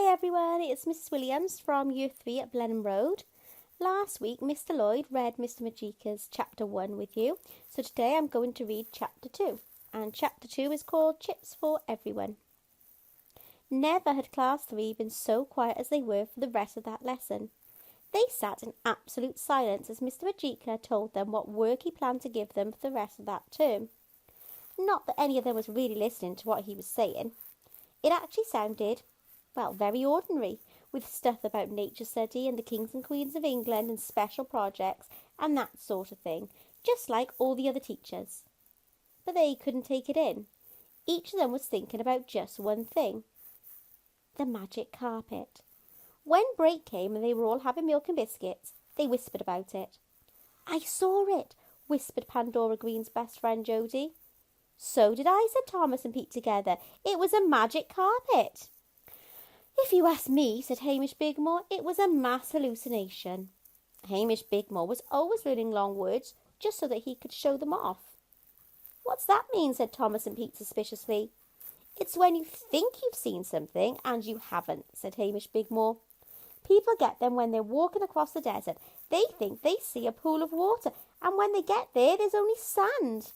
everyone, it's Mrs. Williams from Year 3 at Blenheim Road. Last week, Mr. Lloyd read Mr. Majeika's Chapter 1 with you, so today I'm going to read Chapter 2. And Chapter 2 is called Chips for Everyone. Never had Class 3 been so quiet as they were for the rest of that lesson. They sat in absolute silence as Mr. Majeika told them what work he planned to give them for the rest of that term. Not that any of them was really listening to what he was saying. It actually sounded, very ordinary, with stuff about nature study and the kings and queens of England and special projects and that sort of thing, just like all the other teachers. But they couldn't take it in. Each of them was thinking about just one thing: the magic carpet. When break came and they were all having milk and biscuits, they whispered about it. "I saw it," whispered Pandora Green's best friend Jodie. "So did I," said Thomas and Pete together. "It was a magic carpet." "If you ask me," said Hamish Bigmore, "it was a mass hallucination." Hamish Bigmore was always learning long words just so that he could show them off. "What's that mean?" said Thomas and Pete suspiciously. "It's when you think you've seen something and you haven't," said Hamish Bigmore. "People get them when they're walking across the desert. They think they see a pool of water, and when they get there, there's only sand."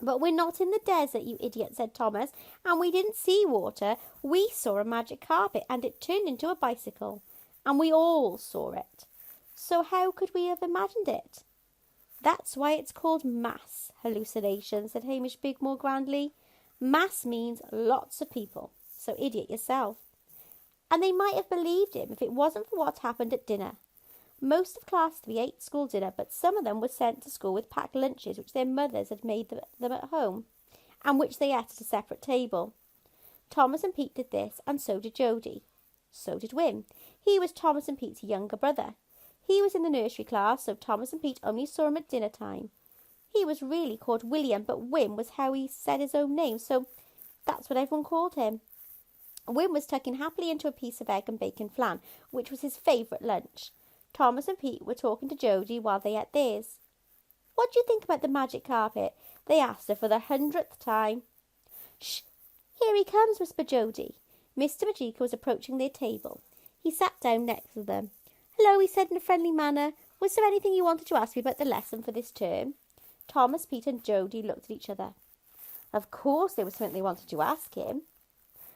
"But we're not in the desert, you idiot," said Thomas, "and we didn't see water. We saw a magic carpet, and it turned into a bicycle, and we all saw it. So how could we have imagined it?" "That's why it's called mass hallucination," said Hamish Bigmore grandly. "Mass means lots of people, so idiot yourself." And they might have believed him if it wasn't for what happened at dinner. Most of Class 3 ate school dinner, but some of them were sent to school with packed lunches which their mothers had made them at home, and which they ate at a separate table. Thomas and Pete did this, and so did Jodie. So did Wim. He was Thomas and Pete's younger brother. He was in the nursery class, so Thomas and Pete only saw him at dinner time. He was really called William, but Wim was how he said his own name, so that's what everyone called him. Wim was tucking happily into a piece of egg and bacon flan, which was his favourite lunch. Thomas and Pete were talking to Jodie while they ate theirs. "What do you think about the magic carpet?" they asked her for the 100th time. "Shh! Here he comes," whispered Jodie. Mr. Majeika was approaching their table. He sat down next to them. "Hello," he said in a friendly manner. "Was there anything you wanted to ask me about the lesson for this term?" Thomas, Pete and Jodie looked at each other. Of course there was something they wanted to ask him.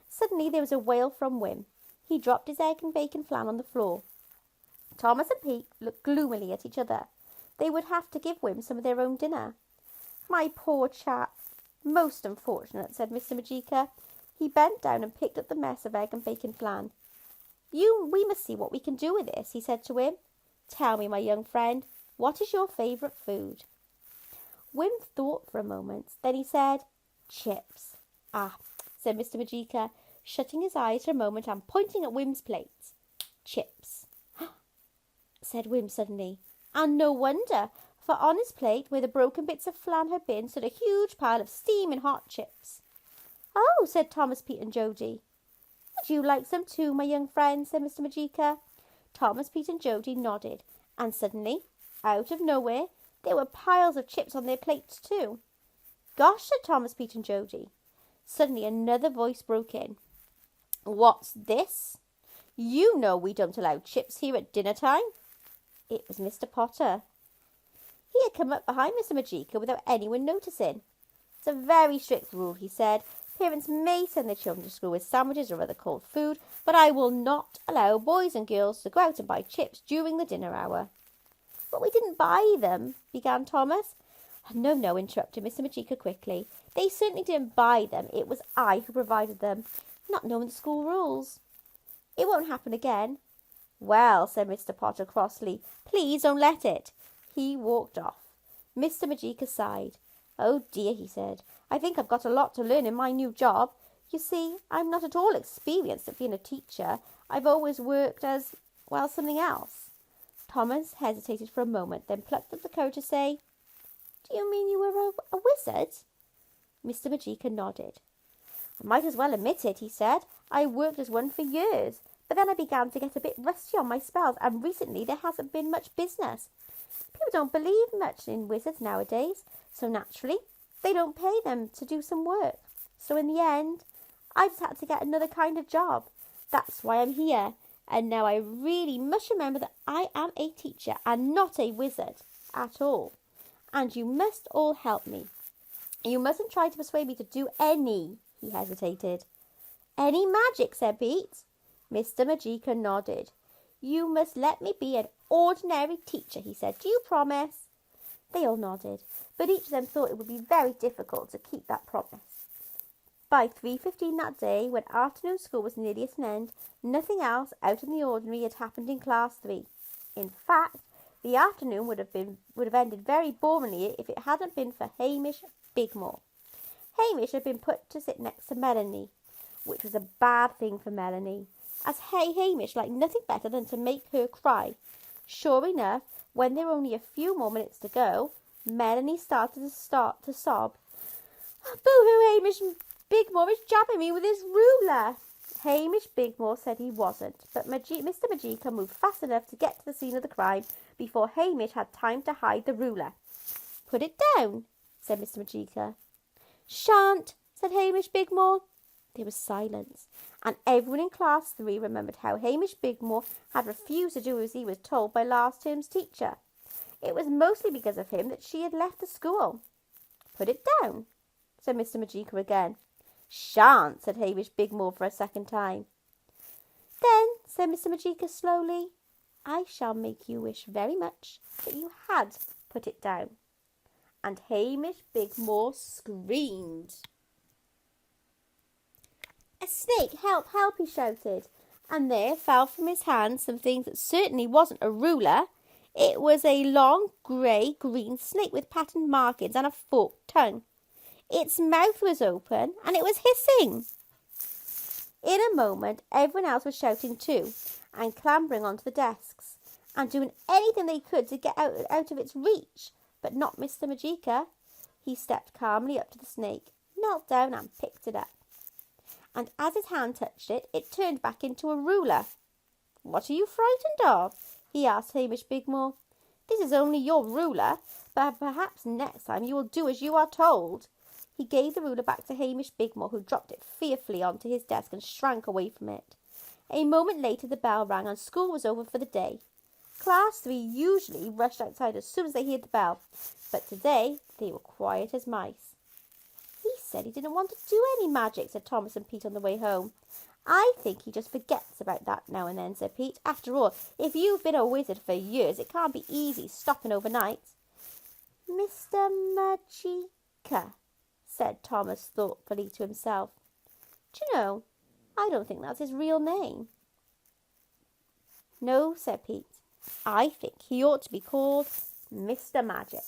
Suddenly there was a wail from Wim. He dropped his egg and bacon flan on the floor. Thomas and Pete looked gloomily at each other. They would have to give Wim some of their own dinner. "My poor chap. Most unfortunate," said Mr. Majeika. He bent down and picked up the mess of egg and bacon flan. We must see what we can do with this," he said to Wim. "Tell me, my young friend, what is your favourite food?" Wim thought for a moment. Then he said, "Chips." "Ah," said Mr. Majeika, shutting his eyes for a moment and pointing at Wim's plate. "Chips," said Wim suddenly. And no wonder, for on his plate, where the broken bits of flan had been, stood a huge pile of steaming hot chips. "Oh," said Thomas, Pete and Jodie. "Would you like some too, my young friend?" said Mr. Majeika. Thomas, Pete and Jodie nodded, and suddenly, out of nowhere, there were piles of chips on their plates too. "Gosh," said Thomas, Pete and Jodie. Suddenly another voice broke in. "What's this? You know we don't allow chips here at dinner time." It was Mr. Potter. He had come up behind Mr. Majeika without anyone noticing. "It's a very strict rule," he said. "Parents may send their children to school with sandwiches or other cold food, but I will not allow boys and girls to go out and buy chips during the dinner hour." "But we didn't buy them," began Thomas. No, interrupted Mr. Majeika quickly. "They certainly didn't buy them. It was I who provided them, not knowing the school rules. It won't happen again." "Well," said Mr. Potter crossly, "please don't let it." He walked off. Mr. Majeika sighed. "Oh dear," he said. "I think I've got a lot to learn in my new job. You see, I'm not at all experienced at being a teacher. I've always worked as, something else." Thomas hesitated for a moment, then plucked up the courage to say, "Do you mean you were a wizard?" Mr. Majeika nodded. "I might as well admit it," he said. "I worked as one for years, but then I began to get a bit rusty on my spells, and recently there hasn't been much business. People don't believe much in wizards nowadays, so naturally they don't pay them to do some work. So in the end, I just had to get another kind of job. That's why I'm here. And now I really must remember that I am a teacher and not a wizard at all. And you must all help me. You mustn't try to persuade me to do any, he hesitated. Any magic, said Pete. Mr. Majeika nodded. You must let me be an ordinary teacher, he said. Do you promise? They all nodded, but each of them thought it would be very difficult to keep that promise. By 3:15 that day, when afternoon school was nearly at an end, nothing else out of the ordinary had happened in Class 3. In fact, the afternoon would have ended very boringly if it hadn't been for Hamish Bigmore. Hamish had been put to sit next to Melanie, which was a bad thing for Melanie, as Hamish liked nothing better than to make her cry. Sure enough, when there were only a few more minutes to go, Melanie started to sob. Boo-hoo, Hamish Bigmore is jabbing me with his ruler. Hamish Bigmore said he wasn't, but Mr. Majeika moved fast enough to get to the scene of the crime before Hamish had time to hide the ruler. Put it down, said Mr. Majeika. Shan't, said Hamish Bigmore. There was silence, and everyone in Class 3 remembered how Hamish Bigmore had refused to do as he was told by last term's teacher. It was mostly because of him that she had left the school. Put it down, said Mr. Majeika again. Shan't, said Hamish Bigmore for a second time. Then, said Mr. Majeika slowly, I shall make you wish very much that you had put it down. And Hamish Bigmore screamed. A snake, help, help, he shouted, and there fell from his hand something that certainly wasn't a ruler. It was a long, grey-green snake with patterned markings and a forked tongue. Its mouth was open, and it was hissing. In a moment, everyone else was shouting too, and clambering onto the desks, and doing anything they could to get out of its reach, but not Mr. Majeika. He stepped calmly up to the snake, knelt down and picked it up. And as his hand touched it, it turned back into a ruler. What are you frightened of? He asked Hamish Bigmore. This is only your ruler, but perhaps next time you will do as you are told. He gave the ruler back to Hamish Bigmore, who dropped it fearfully onto his desk and shrank away from it. A moment later the bell rang and school was over for the day. Class 3 usually rushed outside as soon as they heard the bell, but today they were quiet as mice. He said he didn't want to do any magic, said Thomas and Pete on the way home. I think he just forgets about that now and then, said Pete. After all, if you've been a wizard for years, it can't be easy stopping overnight. Mr. Majeika, said Thomas thoughtfully to himself. Do you know, I don't think that's his real name. No, said Pete. I think he ought to be called Mr. Magic.